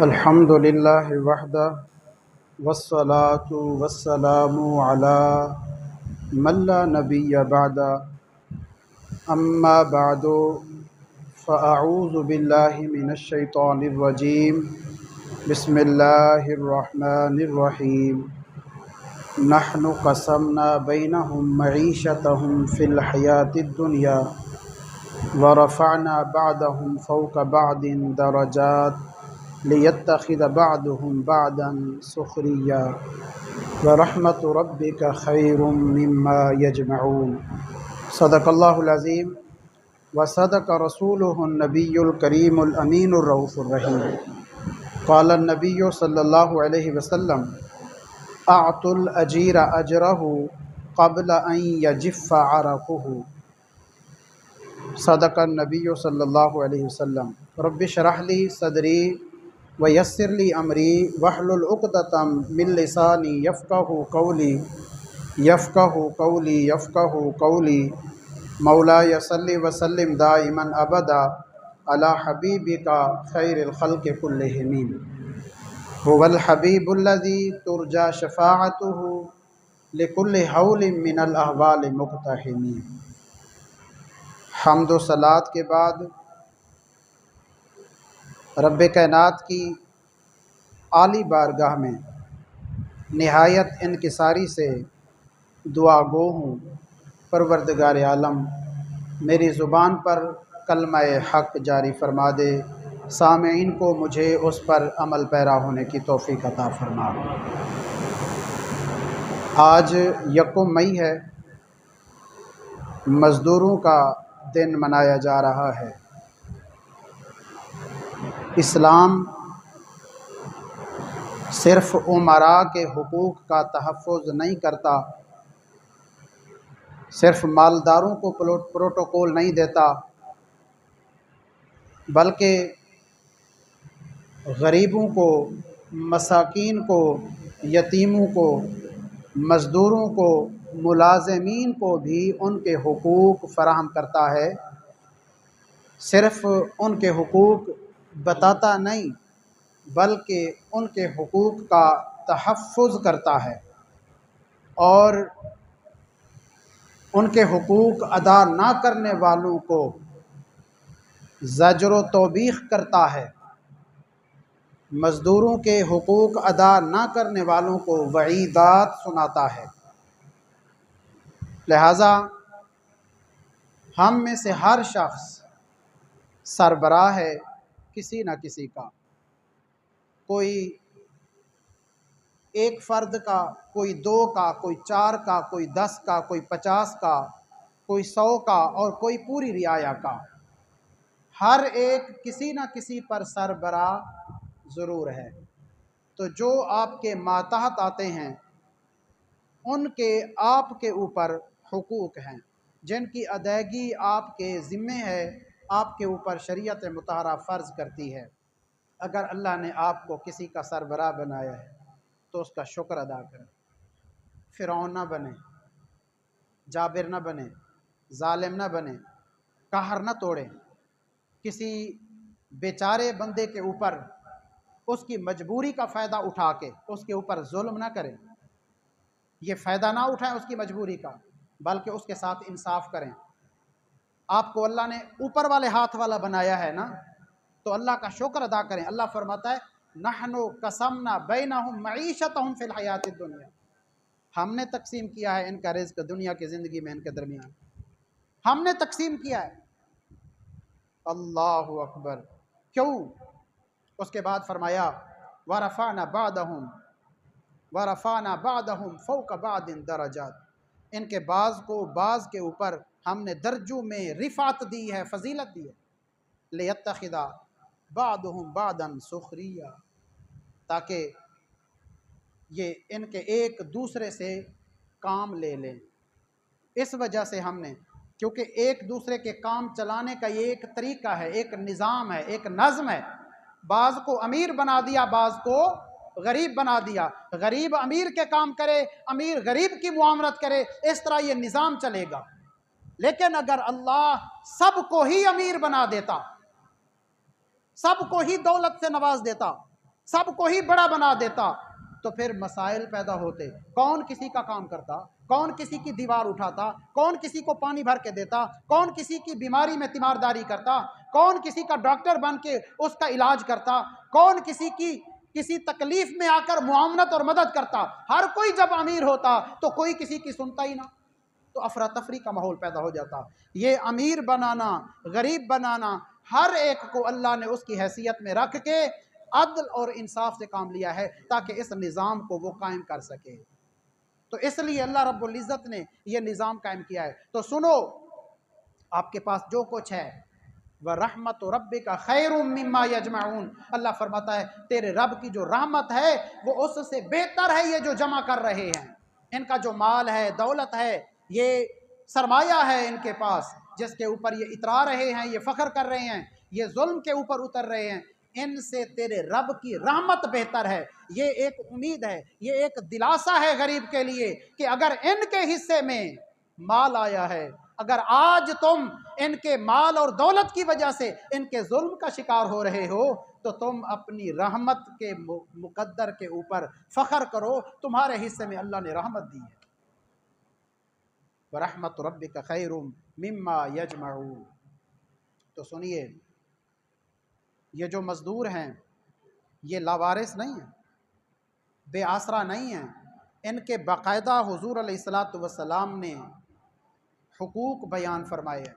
الحمد للہ وحدہ والصلاة والسلام علی من لا نبی بعدہ اما بعد فاعوذ باللہ من الشیطان الرجیم بسم اللہ الرحمن الرحیم نحن قسمنا بینہم معیشتہم فی الحیاۃ الدنیا ورفعنا بعضهم فوق بعض درجات لیتخذ بعضهم بعضا سخریا ورحمت ربک خیر مما یجمعون۔ صدق اللہ العظیم وصدق رسولہ النبی الکریم الامین الرؤوف الرحیم۔ قال النبی صلی اللہ علیہ وسلم اعطوا الاجیر اجرہ قبل ان یجف عرقہ۔ صدق النبی صلی اللہ علیہ وسلم۔ رب اشرح لی صدری ویسر لی امری واحلل عقدۃ من لسانی یفقہوا قولی مولایا صلی وسلم دائما ابدا علی حبیبک خیر الخلق کلہم هو الحبیب الذی ترجى شفاعته لكل حول من الاحوال مقتحم۔ حمد و صلات کے بعد رب کائنات کی عالی بارگاہ میں نہایت انکساری سے دعا گو ہوں، پروردگار عالم میری زبان پر کلمہ حق جاری فرما دے، سامعین کو مجھے اس پر عمل پیرا ہونے کی توفیق عطا فرما۔ آج یکم مئی ہے، مزدوروں کا دن منایا جا رہا ہے۔ اسلام صرف امراء کے حقوق کا تحفظ نہیں کرتا، صرف مالداروں کو پروٹوکول نہیں دیتا، بلکہ غریبوں کو، مساکین کو، یتیموں کو، مزدوروں کو، ملازمین کو بھی ان کے حقوق فراہم کرتا ہے۔ صرف ان کے حقوق بتاتا نہیں بلکہ ان کے حقوق کا تحفظ کرتا ہے اور ان کے حقوق ادا نہ کرنے والوں کو زجر و توبیخ کرتا ہے، مزدوروں کے حقوق ادا نہ کرنے والوں کو وعیدات سناتا ہے۔ لہٰذا ہم میں سے ہر شخص سربراہ ہے کسی نہ کسی کا، کوئی ایک فرد کا، کوئی دو کا، کوئی چار کا، کوئی 10 کا، کوئی 50 کا، کوئی 100 کا اور کوئی پوری رعایا کا۔ ہر ایک کسی نہ کسی پر سربراہ ضرور ہے۔ تو جو آپ کے ماتحت آتے ہیں ان کے آپ کے اوپر حقوق ہیں جن کی ادائیگی آپ کے ذمے ہے، آپ کے اوپر شریعت مطہرہ فرض کرتی ہے۔ اگر اللہ نے آپ کو کسی کا سربراہ بنایا ہے تو اس کا شکر ادا کریں، فرعون نہ بنے، جابر نہ بنے، ظالم نہ بنے، قہر نہ توڑیں، کسی بیچارے بندے کے اوپر اس کی مجبوری کا فائدہ اٹھا کے اس کے اوپر ظلم نہ کریں، یہ فائدہ نہ اٹھائیں اس کی مجبوری کا، بلکہ اس کے ساتھ انصاف کریں۔ آپ کو اللہ نے اوپر والے ہاتھ والا بنایا ہے نا، تو اللہ کا شکر ادا کریں۔ اللہ فرماتا ہے نحن قسمنا بینہم معیشتہم فی الحیاۃ الدنیا، ہم نے تقسیم کیا ہے ان کا رزق دنیا کی زندگی میں، ان کے درمیان ہم نے تقسیم کیا ہے۔ اللہ اکبر، کیوں؟ اس کے بعد فرمایا ورفعنا بعضهم فوق بعض درجات، ان کے بعض کو بعض کے اوپر ہم نے درجوں میں رفعت دی ہے، فضیلت دی ہے۔ لیتخذ بعضهم بعضا سخریا، تاکہ یہ ان کے ایک دوسرے سے کام لے لیں۔ اس وجہ سے ہم نے، کیونکہ ایک دوسرے کے کام چلانے کا یہ ایک طریقہ ہے، ایک نظام ہے، ایک نظم ہے۔ بعض کو امیر بنا دیا، بعض کو غریب بنا دیا، غریب امیر کے کام کرے، امیر غریب کی معاملت کرے، اس طرح یہ نظام چلے گا۔ لیکن اگر اللہ سب کو ہی امیر بنا دیتا، سب کو ہی دولت سے نواز دیتا، سب کو ہی بڑا بنا دیتا تو پھر مسائل پیدا ہوتے۔ کون کسی کا کام کرتا، کون کسی کی دیوار اٹھاتا، کون کسی کو پانی بھر کے دیتا، کون کسی کی بیماری میں تیمارداری کرتا، کون کسی کا ڈاکٹر بن کے اس کا علاج کرتا، کون کسی تکلیف میں آ کر معاونت اور مدد کرتا۔ ہر کوئی جب امیر ہوتا تو کوئی کسی کی سنتا ہی نہ، تو افراتفری کا ماحول پیدا ہو جاتا۔ یہ امیر بنانا، غریب بنانا، ہر ایک کو اللہ نے اس کی حیثیت میں رکھ کے عدل اور انصاف سے کام لیا ہے تاکہ اس نظام کو وہ قائم کر سکے۔ تو اس لیے اللہ رب العزت نے یہ نظام قائم کیا ہے۔ تو سنو، آپ کے پاس جو کچھ ہے، وَرَحْمَةُ رَبِّكَ خَيْرٌ مِّمَّا يَجْمَعُونَ، اللہ فرماتا ہے تیرے رب کی جو رحمت ہے وہ اس سے بہتر ہے یہ جو جمع کر رہے ہیں۔ ان کا جو مال ہے، دولت ہے، یہ سرمایہ ہے ان کے پاس جس کے اوپر یہ اترا رہے ہیں، یہ فخر کر رہے ہیں، یہ ظلم کے اوپر اتر رہے ہیں، ان سے تیرے رب کی رحمت بہتر ہے۔ یہ ایک امید ہے، یہ ایک دلاسا ہے غریب کے لیے کہ اگر ان کے حصے میں مال آیا ہے، اگر آج تم ان کے مال اور دولت کی وجہ سے ان کے ظلم کا شکار ہو رہے ہو تو تم اپنی رحمت کے مقدر کے اوپر فخر کرو، تمہارے حصے میں اللہ نے رحمت دی ہے۔ وَرَحْمَةُ رَبِّكَ خَيْرٌ مِّمَّا يَجْمَعُونَ۔ تو سنیے، یہ جو مزدور ہیں یہ لاوارث نہیں ہیں، بے آسرا نہیں ہیں، ان کے باقاعدہ حضور علیہ الصلاۃ والسلام نے حقوق بیان فرمائے ہیں۔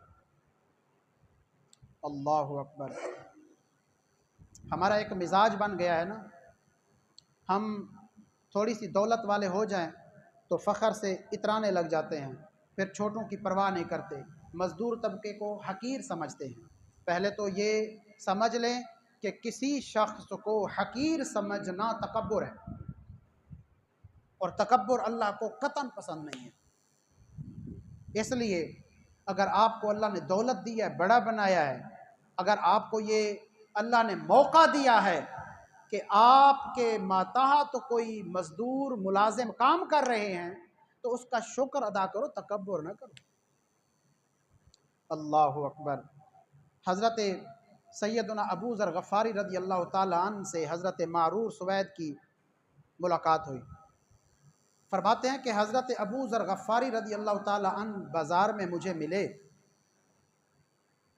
اللہ اکبر۔ ہمارا ایک مزاج بن گیا ہے نا، ہم تھوڑی سی دولت والے ہو جائیں تو فخر سے اترانے لگ جاتے ہیں، پھر چھوٹوں کی پرواہ نہیں کرتے، مزدور طبقے کو حقیر سمجھتے ہیں۔ پہلے تو یہ سمجھ لیں کہ کسی شخص کو حقیر سمجھنا تکبر ہے، اور تکبر اللہ کو قطعاً پسند نہیں ہے۔ اس لیے اگر آپ کو اللہ نے دولت دی ہے، بڑا بنایا ہے، اگر آپ کو یہ اللہ نے موقع دیا ہے کہ آپ کے ماتحت کوئی مزدور ملازم کام کر رہے ہیں تو اس کا شکر ادا کرو، تکبر نہ کرو۔ اللہ اکبر۔ حضرت سیدنا ابو ذر غفاری رضی اللہ تعالیٰ عنہ سے حضرت معرور سوید کی ملاقات ہوئی۔ فرماتے ہیں کہ حضرت ابو ذر غفاری رضی اللہ تعالیٰ عنہ بازار میں مجھے ملے،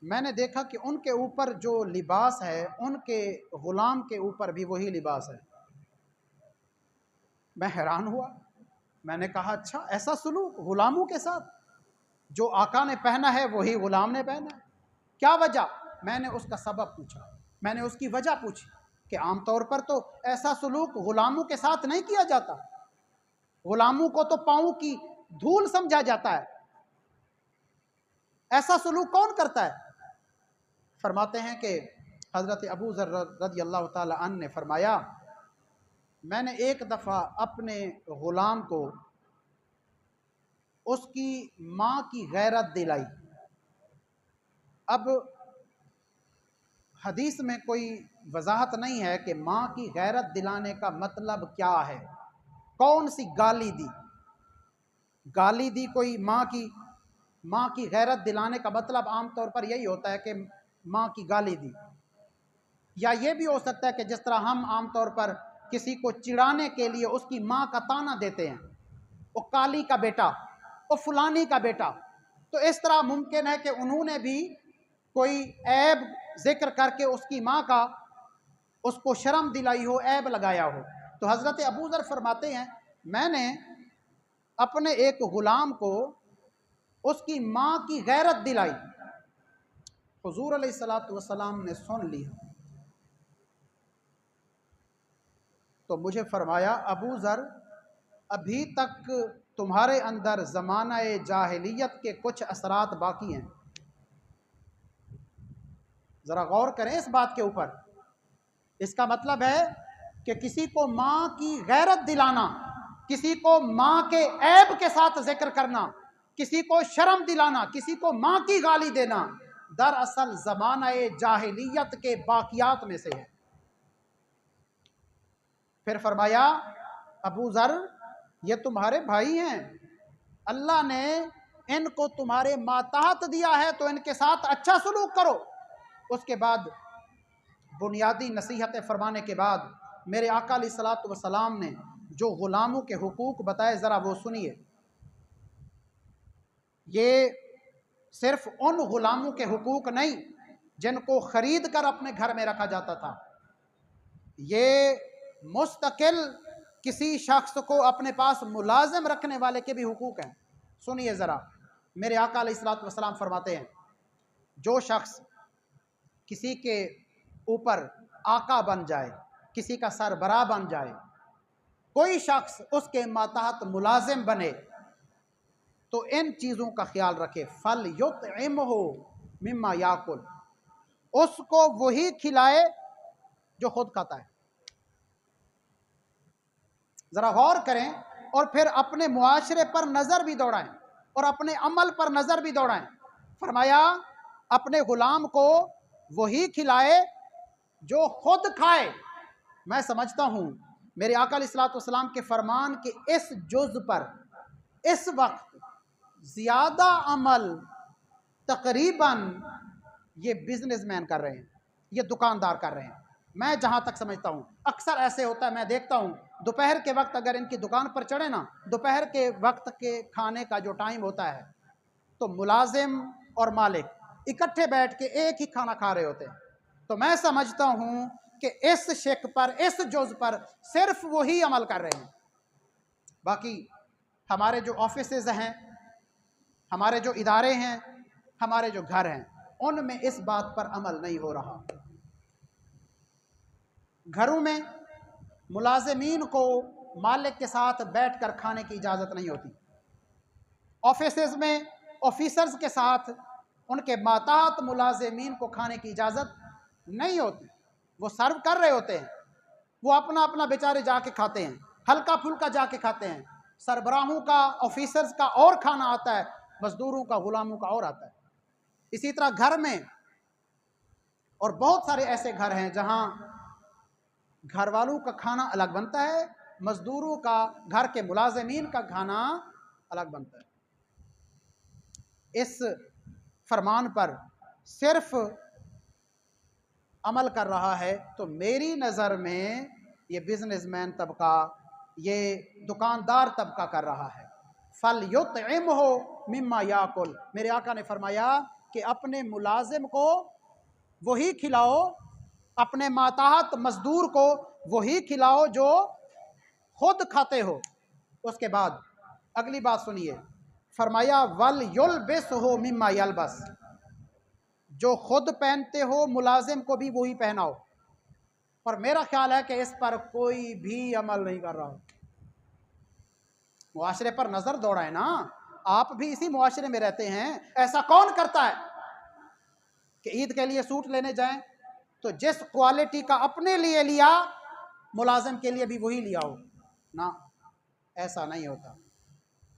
میں نے دیکھا کہ ان کے اوپر جو لباس ہے ان کے غلام کے اوپر بھی وہی لباس ہے۔ میں حیران ہوا، میں نے کہا اچھا ایسا سلوک غلاموں کے ساتھ؟ جو آقا نے پہنا ہے وہی غلام نے پہنا ہے، کیا وجہ؟ میں نے اس کا سبب پوچھا، میں نے اس کی وجہ پوچھی کہ عام طور پر تو ایسا سلوک غلاموں کے ساتھ نہیں کیا جاتا، غلاموں کو تو پاؤں کی دھول سمجھا جاتا ہے، ایسا سلوک کون کرتا ہے؟ فرماتے ہیں کہ حضرت ابو ذر رضی اللہ تعالی عنہ نے فرمایا، میں نے ایک دفعہ اپنے غلام کو اس کی ماں کی غیرت دلائی۔ اب حدیث میں کوئی وضاحت نہیں ہے کہ ماں کی غیرت دلانے کا مطلب کیا ہے، کون سی گالی دی، گالی دی کوئی ماں کی غیرت دلانے کا مطلب عام طور پر یہی ہوتا ہے کہ ماں کی گالی دی، یا یہ بھی ہو سکتا ہے کہ جس طرح ہم عام طور پر کسی کو چڑھانے کے لیے اس کی ماں کا طعنہ دیتے ہیں، وہ کالی کا بیٹا، وہ فلانی کا بیٹا، تو اس طرح ممکن ہے کہ انہوں نے بھی کوئی عیب ذکر کر کے اس کی ماں کا اس کو شرم دلائی ہو، عیب لگایا ہو۔ تو حضرت ابو ذر فرماتے ہیں میں نے اپنے ایک غلام کو اس کی ماں کی غیرت دلائی، حضور علیہ الصلوۃ والسلام نے سن لیا تو مجھے فرمایا ابو ذر ابھی تک تمہارے اندر زمانہ جاہلیت کے کچھ اثرات باقی ہیں، ذرا غور کریں اس بات کے اوپر۔ اس کا مطلب ہے کہ کسی کو ماں کی غیرت دلانا، کسی کو ماں کے عیب کے ساتھ ذکر کرنا، کسی کو شرم دلانا، کسی کو ماں کی گالی دینا، دراصل زمانہ جاہلیت کے باقیات میں سے ہے۔ پھر فرمایا ابو ذر یہ تمہارے بھائی ہیں، اللہ نے ان کو تمہارے ماتحت دیا ہے تو ان کے ساتھ اچھا سلوک کرو۔ اس کے بعد بنیادی نصیحتیں فرمانے کے بعد میرے آقا علیہ الصلوۃ والسلام نے جو غلاموں کے حقوق بتائے ذرا وہ سنیے۔ یہ صرف ان غلاموں کے حقوق نہیں جن کو خرید کر اپنے گھر میں رکھا جاتا تھا، یہ مستقل کسی شخص کو اپنے پاس ملازم رکھنے والے کے بھی حقوق ہیں۔ سنیے ذرا، میرے آقا علیہ الصلوۃ والسلام فرماتے ہیں جو شخص کسی کے اوپر آقا بن جائے، کسی کا سربراہ بن جائے، کوئی شخص اس کے ماتحت ملازم بنے تو ان چیزوں کا خیال رکھے۔ فَلْيُطْعِمْهُ مِمَّا يَأْكُلُ، اس کو وہی کھلائے جو خود کھاتا ہے۔ ذرا غور کریں اور پھر اپنے معاشرے پر نظر بھی دوڑائیں اور اپنے عمل پر نظر بھی دوڑائیں۔ فرمایا اپنے غلام کو وہی کھلائے جو خود کھائے۔ میں سمجھتا ہوں میرے آقا علیہ الصلوۃ والسلام کے فرمان کے اس جز پر اس وقت زیادہ عمل تقریباً یہ بزنس مین کر رہے ہیں، یہ دکاندار کر رہے ہیں۔ میں جہاں تک سمجھتا ہوں اکثر ایسے ہوتا ہے، میں دیکھتا ہوں دوپہر کے وقت اگر ان کی دکان پر چڑھے نا، دوپہر کے وقت کے کھانے کا جو ٹائم ہوتا ہے تو ملازم اور مالک اکٹھے بیٹھ کے ایک ہی کھانا کھا رہے ہوتے ہیں۔ تو میں سمجھتا ہوں کہ اس شق پر، اس جز پر صرف وہی عمل کر رہے ہیں، باقی ہمارے جو آفیسز ہیں، ہمارے جو ادارے ہیں، ہمارے جو گھر ہیں، ان میں اس بات پر عمل نہیں ہو رہا۔ گھروں میں ملازمین کو مالک کے ساتھ بیٹھ کر کھانے کی اجازت نہیں ہوتی، آفیسز میں آفیسرز کے ساتھ ان کے ماتحت ملازمین کو کھانے کی اجازت نہیں ہوتی۔ وہ سرو کر رہے ہوتے ہیں، وہ اپنا اپنا بیچارے جا کے کھاتے ہیں، ہلکا پھلکا جا کے کھاتے ہیں۔ سربراہوں کا، آفیسرز کا اور کھانا آتا ہے، مزدوروں کا، غلاموں کا اور آتا ہے۔ اسی طرح گھر میں، اور بہت سارے ایسے گھر ہیں جہاں گھر والوں کا کھانا الگ بنتا ہے، مزدوروں کا، گھر کے ملازمین کا کھانا الگ بنتا ہے۔ اس فرمان پر صرف عمل کر رہا ہے تو میری نظر میں یہ بزنس مین طبقہ، یہ دکاندار طبقہ کر رہا ہے۔ فَلْيُطْعِمْهُ مِمَّا يَأْكُلُ، میرے آقا نے فرمایا کہ اپنے ملازم کو وہی کھلاؤ، اپنے ماتحت مزدور کو وہی کھلاؤ جو خود کھاتے ہو۔ اس کے بعد اگلی بات سنیے، فرمایا وَلْيُلْبِسْهُ مِمَّا يَلْبَسُ، جو خود پہنتے ہو ملازم کو بھی وہی پہناؤ۔ اور میرا خیال ہے کہ اس پر کوئی بھی عمل نہیں کر رہا۔ معاشرے پر نظر دوڑائیں نا، آپ بھی اسی معاشرے میں رہتے ہیں۔ ایسا کون کرتا ہے کہ عید کے لیے سوٹ لینے جائیں تو جس کوالٹی کا اپنے لیے لیا ملازم کے لیے بھی وہی لیا ہو؟ نہ، ایسا نہیں ہوتا۔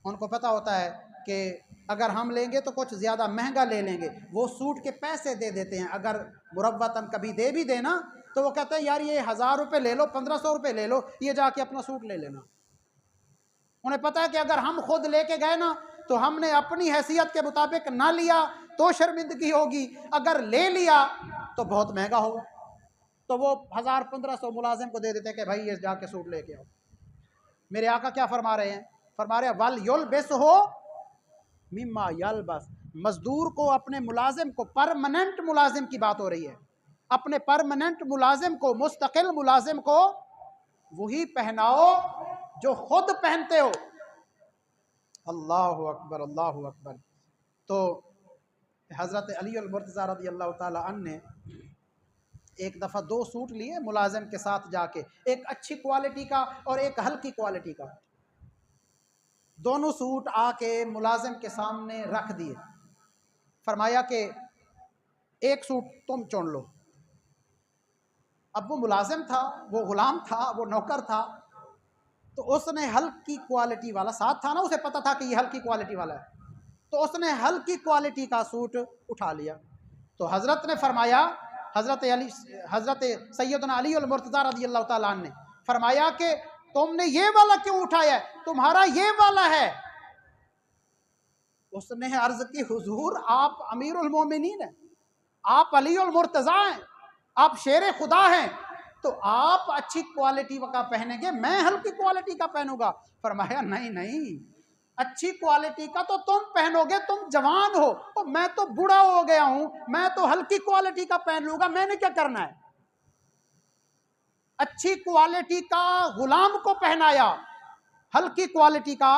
ان کو پتہ ہوتا ہے کہ اگر ہم لیں گے تو کچھ زیادہ مہنگا لے لیں گے، وہ سوٹ کے پیسے دے دیتے ہیں۔ اگر مروتاً کبھی دے بھی دینا تو وہ کہتے ہیں یار یہ 1000 روپے لے لو، 1500 روپے لے لو، یہ جا کے اپنا سوٹ لے لینا۔ انہیں پتہ ہے کہ اگر ہم خود لے کے گئے نا تو ہم نے اپنی حیثیت کے مطابق نہ لیا تو شرمندگی ہوگی، اگر لے لیا تو بہت مہنگا ہوگا، تو وہ 1000 1500 ملازم کو دے دیتے کہ بھائی یہ جا کے سوٹ لے کے آؤ۔ میرے آقا کیا فرما رہے ہیں؟ فرما رہے ہیں وَلْيُلْبِسْهُ مِمَّا يَلْبَسُ، مزدور کو، اپنے ملازم کو، پرماننٹ ملازم کی بات ہو رہی ہے، اپنے پرماننٹ ملازم کو، مستقل ملازم کو وہی پہناؤ جو خود پہنتے ہو۔ اللہ اکبر، اللہ اکبر۔ تو حضرت علی المرتضیٰ رضی اللہ تعالی عنہ نے ایک دفعہ 2 سوٹ لیے ملازم کے ساتھ جا کے، ایک اچھی کوالٹی کا اور ایک ہلکی کوالٹی کا۔ دونوں سوٹ آ کے ملازم کے سامنے رکھ دیے، فرمایا کہ ایک سوٹ تم چن لو۔ اب وہ ملازم تھا، وہ غلام تھا، وہ نوکر تھا، تو اس نے ہلکی کوالٹی والا، ساتھ تھا نا، اسے پتہ تھا کہ یہ ہلکی کوالٹی والا ہے، تو اس نے ہلکی کوالٹی کا سوٹ اٹھا لیا۔ تو حضرت نے فرمایا، حضرت سیدنا علی المرتضیٰ رضی اللہ تعالیٰ عنہ نے فرمایا کہ تم نے یہ والا کیوں اٹھایا ہے؟ تمہارا یہ والا ہے۔ اس نے عرض کی حضور آپ امیر المومنین ہیں، آپ علی المرتضیٰ ہیں، آپ شیر خدا ہیں، تو آپ اچھی کوالٹی کا پہنیں گے، میں ہلکی کوالٹی کا پہنوں گا؟ فرمایا نہیں نہیں، اچھی کوالٹی کا تو تم پہنو گے، تم جوان ہو، تو میں تو بوڑھا ہو گیا ہوں، میں تو ہلکی کوالٹی کا پہن لوں گا، میں نے کیا کرنا ہے؟ اچھی کوالٹی کا غلام کو پہنایا، ہلکی کوالٹی کا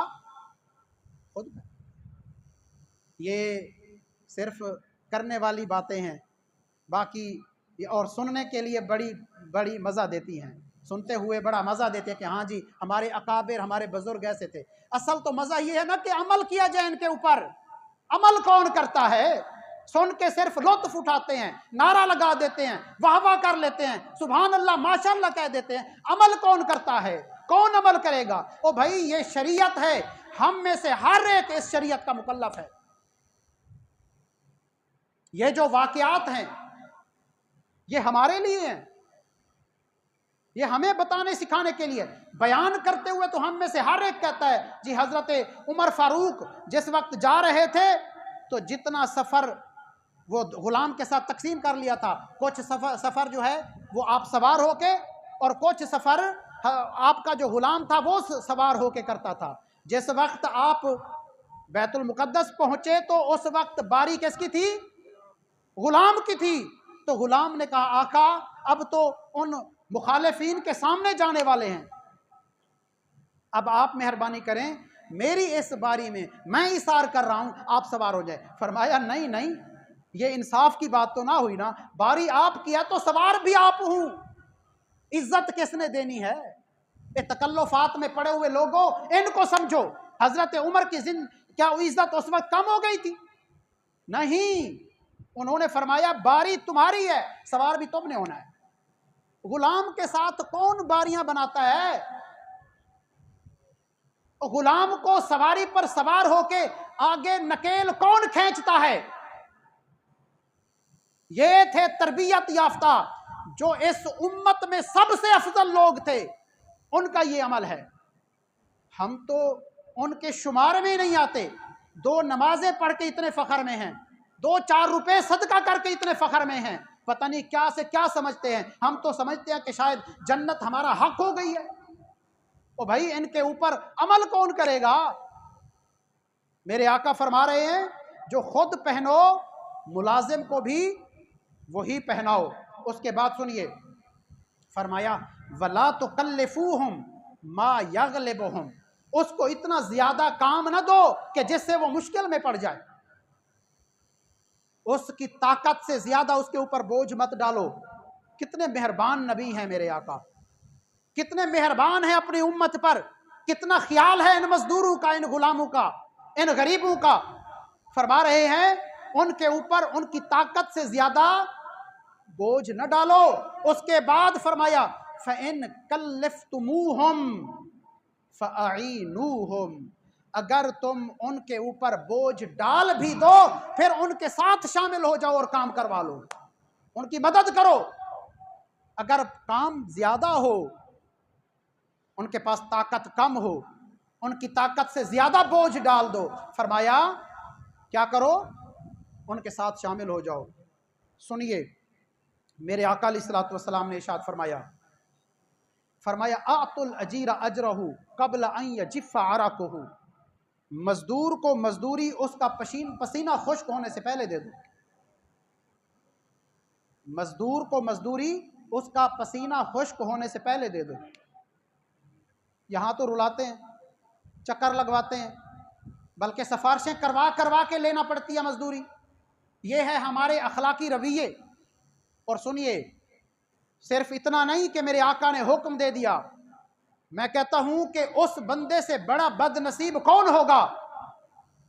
خود۔ یہ صرف کرنے والی باتیں ہیں، باقی اور سننے کے لیے بڑی بڑی مزہ دیتی ہیں، سنتے ہوئے بڑا مزہ دیتے ہیں کہ ہاں جی ہمارے اکابر ہمارے بزرگ ایسے تھے۔ اصل تو مزہ یہ ہے نا کہ عمل کیا جائے ان کے اوپر۔ عمل کون کرتا ہے؟ سن کے صرف لطف اٹھاتے ہیں، نعرہ لگا دیتے ہیں، واہ واہ کر لیتے ہیں، سبحان اللہ ماشاء اللہ کہہ دیتے ہیں۔ عمل کون کرتا ہے؟ کون عمل کرے گا؟ او بھائی یہ شریعت ہے، ہم میں سے ہر ایک اس شریعت کا مکلف ہے۔ یہ جو واقعات ہیں یہ ہمارے لیے ہیں، یہ ہمیں بتانے سکھانے کے لیے، بیان کرتے ہوئے تو ہم میں سے ہر ایک کہتا ہے جی حضرت عمر فاروق جس وقت جا رہے تھے تو جتنا سفر وہ غلام کے ساتھ تقسیم کر لیا تھا، کچھ سفر جو ہے وہ آپ سوار ہو کے، اور کچھ سفر آپ کا جو غلام تھا وہ سوار ہو کے کرتا تھا۔ جس وقت آپ بیت المقدس پہنچے تو اس وقت باری کس کی تھی؟ غلام کی تھی۔ تو غلام نے کہا آقا اب تو ان مخالفین کے سامنے جانے والے ہیں، اب آپ مہربانی کریں میری اس باری میں ایثار کر رہا ہوں، آپ سوار ہو جائے۔ فرمایا نہیں نہیں، یہ انصاف کی بات تو نہ ہوئی نا، باری آپ کی ہے تو سوار بھی آپ ہوں، عزت کس نے دینی ہے؟ یہ تکلفات میں پڑے ہوئے لوگوں ان کو سمجھو۔ حضرت عمر کی کیا عزت اس وقت کم ہو گئی تھی؟ نہیں، انہوں نے فرمایا باری تمہاری ہے، سوار بھی تم نے ہونا ہے۔ غلام کے ساتھ کون باریاں بناتا ہے؟ غلام کو سواری پر سوار ہو کے آگے نکیل کون کھینچتا ہے؟ یہ تھے تربیت یافتہ جو اس امت میں سب سے افضل لوگ تھے، ان کا یہ عمل ہے۔ ہم تو ان کے شمار میں نہیں آتے، 2 نمازیں پڑھ کے اتنے فخر میں ہیں، 2-4 روپے صدقہ کر کے اتنے فخر میں ہیں، پتہ نہیں کیا سے کیا سمجھتے ہیں۔ ہم تو سمجھتے ہیں کہ شاید جنت ہمارا حق ہو گئی ہے۔ او بھائی ان کے اوپر عمل کون کرے گا؟ میرے آقا فرما رہے ہیں جو خود پہنو ملازم کو بھی وہی پہناؤ۔ اس کے بعد سنیے فرمایا وَلَا تُكَلِّفُوهُمْ مَا يَغْلِبُهُمْ، اس کو اتنا زیادہ کام نہ دو کہ جس سے وہ مشکل میں پڑ جائے، اس کی طاقت سے زیادہ اس کے اوپر بوجھ مت ڈالو۔ کتنے مہربان نبی ہیں میرے آقا، کتنے مہربان ہیں اپنی امت پر، کتنا خیال ہے ان مزدوروں کا، ان غلاموں کا، ان غریبوں کا۔ فرما رہے ہیں ان کے اوپر ان کی طاقت سے زیادہ بوجھ نہ ڈالو۔ اس کے بعد فرمایا فَإِن كَلَّفْتُمُوهُمْ فَأَعِينُوهُمْ، اگر تم ان کے اوپر بوجھ ڈال بھی دو پھر ان کے ساتھ شامل ہو جاؤ اور کام کروا لو، ان کی مدد کرو۔ اگر کام زیادہ ہو، ان کے پاس طاقت کم ہو، ان کی طاقت سے زیادہ بوجھ ڈال دو، فرمایا کیا کرو؟ ان کے ساتھ شامل ہو جاؤ۔ سنیے میرے آقا علیہ الصلوۃ والسلام نے ارشاد فرمایا اعطوا الاجیر اجرہ قبل ان یجف عرقہ، مزدور کو مزدوری اس کا پسینہ خشک ہونے سے پہلے دے دو۔ مزدور کو مزدوری اس کا پسینہ خشک ہونے سے پہلے دے دو۔ یہاں تو رلاتے ہیں، چکر لگواتے ہیں، بلکہ سفارشیں کروا کے لینا پڑتی ہے مزدوری۔ یہ ہے ہمارے اخلاقی رویے۔ اور سنیے صرف اتنا نہیں کہ میرے آقا نے حکم دے دیا، میں کہتا ہوں کہ اس بندے سے بڑا بد نصیب کون ہوگا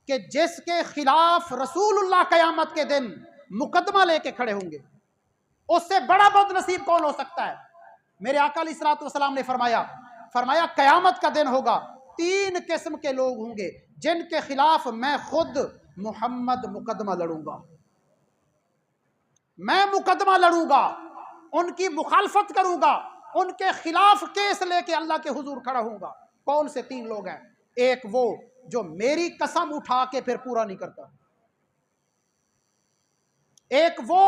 کہ جس کے خلاف رسول اللہ قیامت کے دن مقدمہ لے کے کھڑے ہوں گے۔ اس سے بڑا بد نصیب کون ہو سکتا ہے؟ میرے آقا علیہ الصلوۃ والسلام نے فرمایا قیامت کا دن ہوگا، 3 قسم کے لوگ ہوں گے جن کے خلاف میں خود محمد مقدمہ لڑوں گا، میں مقدمہ لڑوں گا، ان کی مخالفت کروں گا، ان کے خلاف کیس لے کے اللہ کے حضور کھڑا ہوں گا۔ کون سے 3 لوگ ہیں؟ ایک وہ جو میری قسم اٹھا کے پھر پورا نہیں کرتا، ایک وہ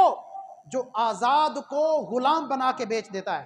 جو آزاد کو غلام بنا کے بیچ دیتا ہے،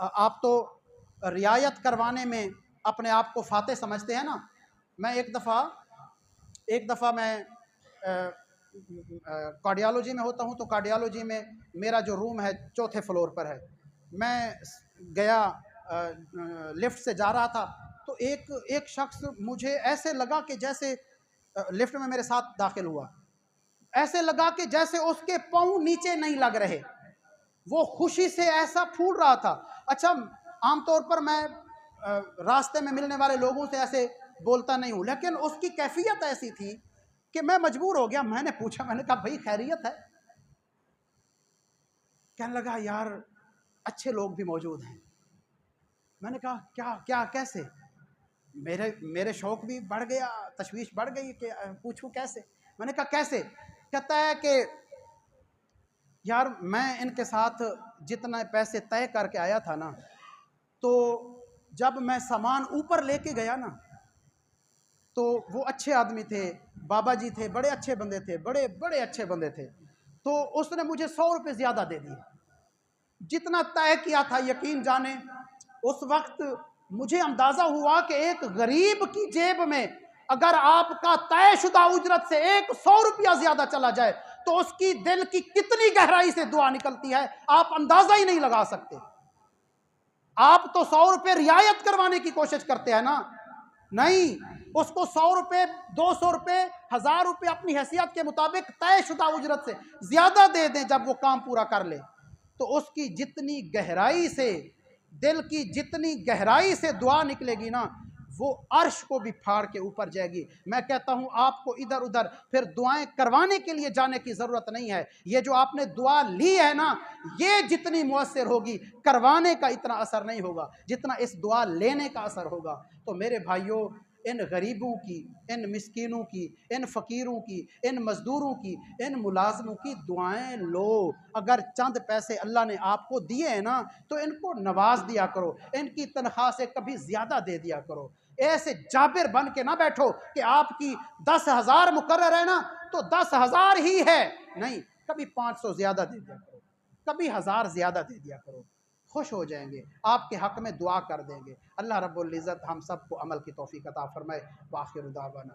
آپ تو رعایت کروانے میں اپنے آپ کو فاتح سمجھتے ہیں نا. میں ایک دفعہ میں کارڈیالوجی میں ہوتا ہوں، تو کارڈیالوجی میں میرا جو روم ہے 4تھے فلور پر ہے. میں گیا لفٹ سے جا رہا تھا، تو ایک شخص مجھے ایسے لگا کہ جیسے لفٹ میں میرے ساتھ داخل ہوا، ایسے لگا کہ جیسے اس کے پاؤں نیچے نہیں لگ رہے، وہ خوشی سے ایسا پھول رہا تھا. اچھا، عام طور پر میں راستے میں ملنے والے لوگوں سے ایسے بولتا نہیں ہوں، لیکن اس کی کیفیت ایسی تھی کہ میں مجبور ہو گیا. میں نے پوچھا، میں نے کہا بھائی خیریت ہے؟ کہنے لگا یار اچھے لوگ بھی موجود ہیں. میں نے کہا کیا کیسے؟ میرے شوق بھی بڑھ گیا، تشویش بڑھ گئی کہ پوچھوں کیسے. میں نے کہا کیسے؟ کہتا ہے کہ یار میں ان کے ساتھ جتنا پیسے طے کر کے آیا تھا نا، تو جب میں سامان اوپر لے کے گیا نا، تو وہ اچھے آدمی تھے، بابا جی تھے، بڑے اچھے بندے تھے، بڑے اچھے بندے تھے. تو اس نے مجھے 100 روپے زیادہ دے دیے جتنا طے کیا تھا. یقین جانے اس وقت مجھے اندازہ ہوا کہ ایک غریب کی جیب میں اگر آپ کا طے شدہ اجرت سے 100 روپیہ زیادہ چلا جائے تو اس کی دل کی کتنی گہرائی سے دعا نکلتی ہے آپ اندازہ ہی نہیں لگا سکتے. آپ تو 100 روپے رعایت کروانے کی کوشش کرتے ہیں نا. نہیں، اس کو 100 روپے 200 روپے 1000 روپے اپنی حیثیت کے مطابق طے شدہ اجرت سے زیادہ دے دیں جب وہ کام پورا کر لے، تو اس کی جتنی گہرائی سے، دل کی جتنی گہرائی سے دعا نکلے گی نا، وہ عرش کو بھی پھاڑ کے اوپر جائے گی. میں کہتا ہوں آپ کو ادھر ادھر پھر دعائیں کروانے کے لیے جانے کی ضرورت نہیں ہے. یہ جو آپ نے دعا لی ہے نا، یہ جتنی مؤثر ہوگی کروانے کا اتنا اثر نہیں ہوگا جتنا اس دعا لینے کا اثر ہوگا. تو میرے بھائیوں، ان غریبوں کی، ان مسکینوں کی، ان فقیروں کی، ان مزدوروں کی، ان ملازموں کی دعائیں لو. اگر چند پیسے اللہ نے آپ کو دیے ہیں نا، تو ان کو نواز دیا کرو، ان کی تنخواہ سے کبھی زیادہ دے دیا کرو. ایسے جابر بن کے نہ بیٹھو کہ آپ کی 10,000 مقرر ہے نا تو 10,000 ہی ہے. نہیں، کبھی 500 زیادہ دے دیا کرو، کبھی 1000 زیادہ دے دیا کرو. خوش ہو جائیں گے، آپ کے حق میں دعا کر دیں گے. اللہ رب العزت ہم سب کو عمل کی توفیق عطا فرمائے. وآخر دعوانا